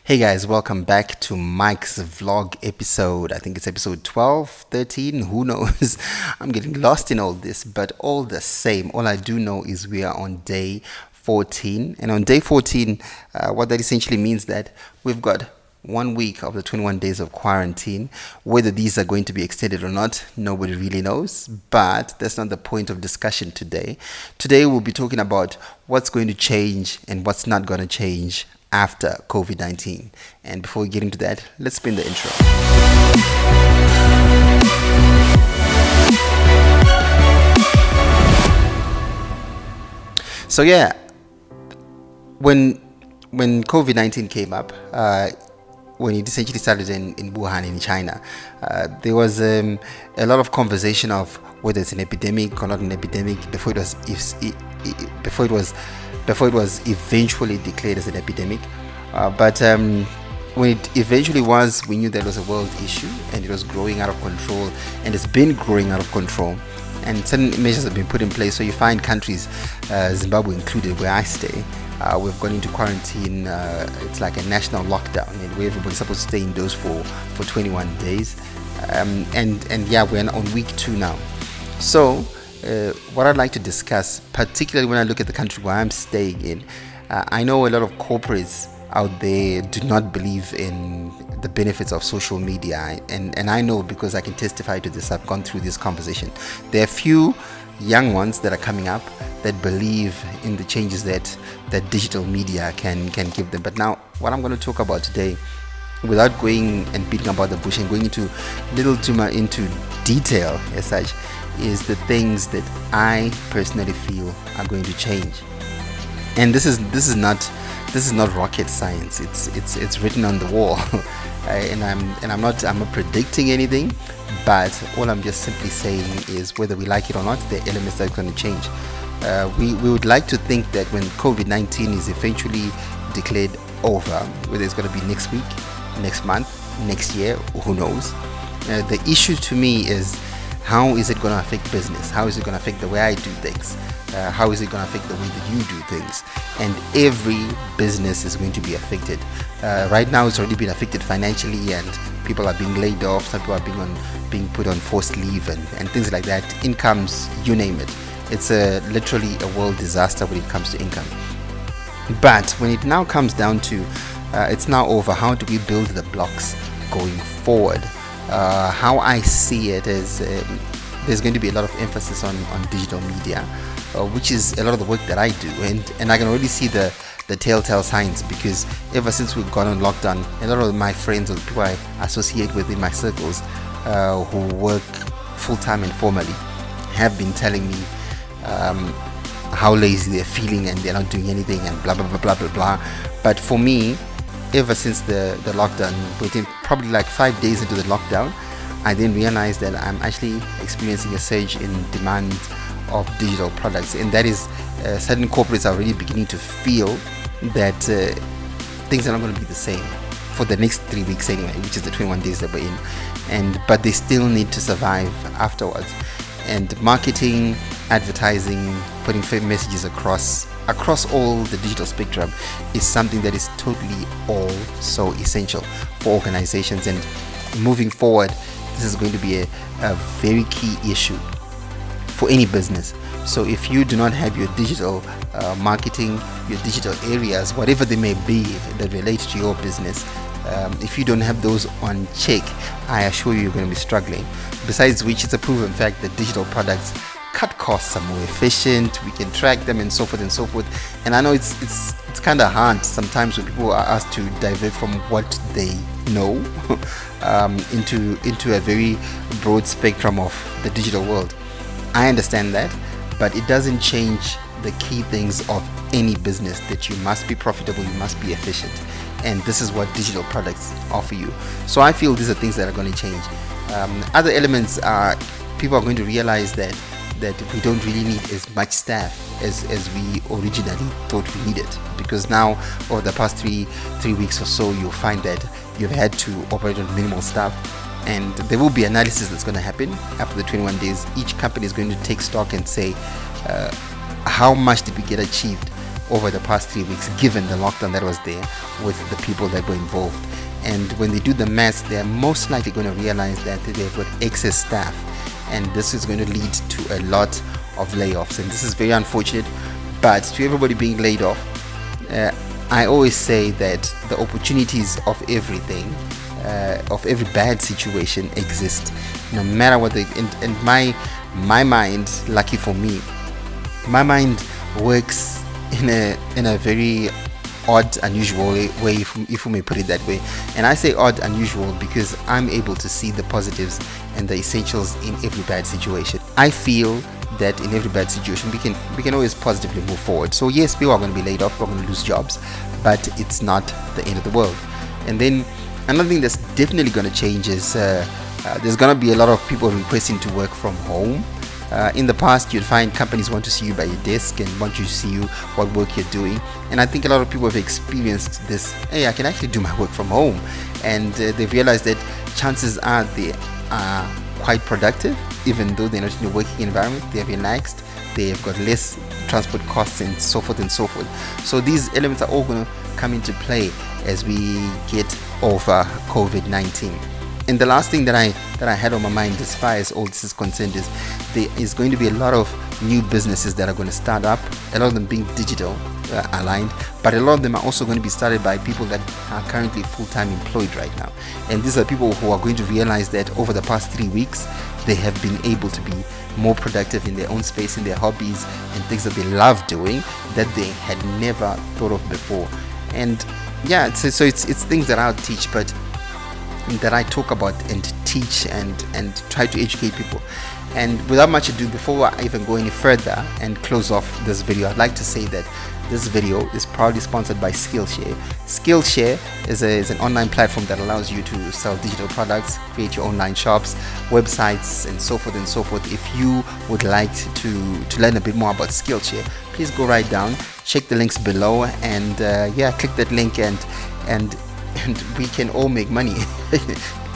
Hey guys, welcome back to Mike's vlog episode. I think it's episode 12, 13, who knows? I'm getting lost in all this, but all the same, all I do know is we are on day 14. And on day 14, what that essentially means that we've got 1 week of the 21 days of quarantine. Whether these are going to be extended or not, nobody really knows, but that's not the point of discussion today. Today we'll be talking about what's going to change and what's not going to change after COVID-19. And before we get into that, let's spin the intro. So yeah, when COVID-19 came up, when it essentially started in Wuhan in China, there was a lot of conversation of whether it's an epidemic or not an epidemic before it was eventually declared as an epidemic. But when it eventually was, we knew that it was a world issue and it was growing out of control, and it's been growing out of control. And certain measures have been put in place. So you find countries, Zimbabwe included, where I stay, we've gone into quarantine. It's like a national lockdown, and where everybody's supposed to stay indoors for 21 days. And yeah, we're on week 2 now. So what I'd like to discuss, particularly when I look at the country where I'm staying in, I know a lot of corporates out there do not believe in the benefits of social media, and I know because I can testify to this. I've gone through this conversation. There are few young ones that are coming up that believe in the changes that digital media can give them. But now what I'm going to talk about today, without going and beating about the bush and going into little too much into detail as such, is the things that I personally feel are going to change. And this is not rocket science. It's written on the wall. and I'm not predicting anything, but all I'm just simply saying is, whether we like it or not, the elements that are going to change. We would like to think that when COVID-19 is eventually declared over, whether it's going to be next week, next month, next year, who knows, the issue to me is, how is it going to affect business? How is it going to affect the way I do things? How is it going to affect the way that you do things? And every business is going to be affected. Right now, it's already been affected financially, and people are being laid off. Some people are being put on forced leave and things like that. Incomes, you name it. It's literally a world disaster when it comes to income. But when it now comes down to, it's now over, how do we build the blocks going forward? How I see it is, there's going to be a lot of emphasis on digital media, which is a lot of the work that I do, and I can already see the telltale signs, because ever since we've gone on lockdown, a lot of my friends or the people I associate with in my circles, who work full-time and formally, have been telling me how lazy they're feeling and they're not doing anything and blah blah blah blah blah blah. But for me, ever since the lockdown, within probably like 5 days into the lockdown, I then realized that I'm actually experiencing a surge in demand of digital products, and that is, certain corporates are already beginning to feel that things are not going to be the same for the next 3 weeks anyway, which is the 21 days that we're in, but they still need to survive afterwards. And marketing, advertising, putting messages across all the digital spectrum is something that is totally all so essential for organizations. And moving forward, this is going to be a very key issue for any business. So if you do not have your digital marketing, your digital areas, whatever they may be that relate to your business, if you don't have those on check, I assure you, you're going to be struggling. Besides which, it's a proven fact that digital products cut costs, are more efficient, we can track them, and so forth and so forth. And I know it's kind of hard sometimes when people are asked to divert from what they know into a very broad spectrum of the digital world. I understand that, but it doesn't change the key things of any business, that you must be profitable, you must be efficient, and this is what digital products offer you. So I feel these are things that are going to change. Other elements are, people are going to realize that we don't really need as much staff as we originally thought we needed, because now over the past three weeks or so, you'll find that you've had to operate on minimal staff, and there will be analysis that's going to happen after the 21 days. Each company is going to take stock and say, how much did we get achieved over the past 3 weeks, given the lockdown that was there with the people that were involved. And when they do the maths, they're most likely going to realize that they've got excess staff, and this is going to lead to a lot of layoffs. And this is very unfortunate. But to everybody being laid off, I always say that the opportunities of everything, of every bad situation, exist, no matter what they. And my mind, lucky for me, my mind works in a very odd, unusual way, if we may put it that way. And I say odd, unusual because I'm able to see the positives and the essentials in every bad situation. I feel that in every bad situation we can always positively move forward. So yes, people are going to be laid off, we're going to lose jobs, but it's not the end of the world. And then another thing that's definitely going to change is there's going to be a lot of people requesting to work from home. In the past, you'd find companies want to see you by your desk and want you to see you what work you're doing. And I think a lot of people have experienced this. Hey, I can actually do my work from home, and they've realized that chances are they are quite productive, even though they're not in a working environment. They're relaxed. They've got less transport costs and so forth and so forth. So these elements are all going to come into play as we get over COVID-19. And the last thing that I had on my mind as far as all this is concerned is there is going to be a lot of new businesses that are going to start up, a lot of them being digital aligned, but a lot of them are also going to be started by people that are currently full-time employed right now. And these are people who are going to realize that over the past 3 weeks they have been able to be more productive in their own space, in their hobbies and things that they love doing that they had never thought of before. And yeah, so it's things that I'll teach, but that I talk about and teach and try to educate people. And without much ado, before I even go any further and close off this video, I'd like to say that this video is proudly sponsored by Skillshare. Skillshare is an online platform that allows you to sell digital products, create your online shops, websites, and so forth and so forth. If you would like to learn a bit more about Skillshare, please go right down, check the links below, and click that link and we can all make money.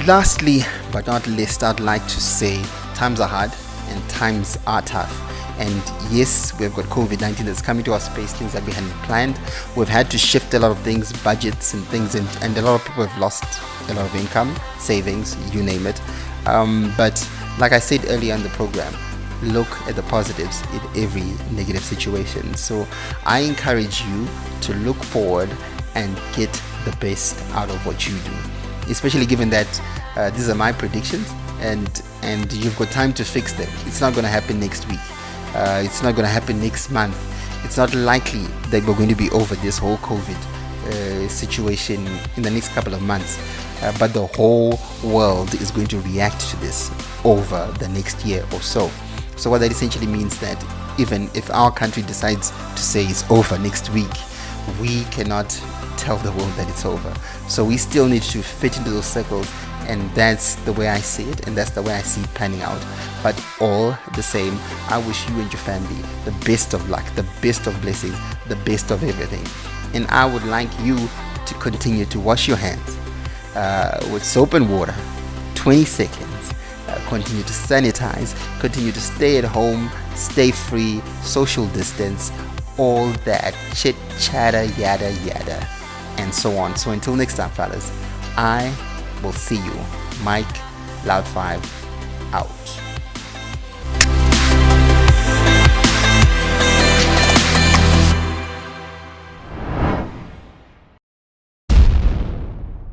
Lastly but not least, I'd like to say times are hard and times are tough. And yes, we've got COVID-19 that's coming to our space, things that we hadn't planned. We've had to shift a lot of things, budgets and things, and a lot of people have lost a lot of income, savings, you name it. But like I said earlier in the program, look at the positives in every negative situation. So I encourage you to look forward and get the best out of what you do, especially given that these are my predictions, and you've got time to fix them. It's not going to happen next week. It's not going to happen next month. It's not likely that we're going to be over this whole COVID situation in the next couple of months, but the whole world is going to react to this over the next year or so. So what that essentially means that even if our country decides to say it's over next week, we cannot tell the world that it's over. So we still need to fit into those circles, and that's the way I see it, and that's the way I see it panning out. But all the same, I wish you and your family the best of luck, the best of blessings, the best of everything. And I would like you to continue to wash your hands with soap and water, 20 seconds. Continue to sanitize, continue to stay at home, stay free, social distance, all that chit chatter, yada yada, and so on. So until next time, fellas, I will see you. Mike Loud 5 out.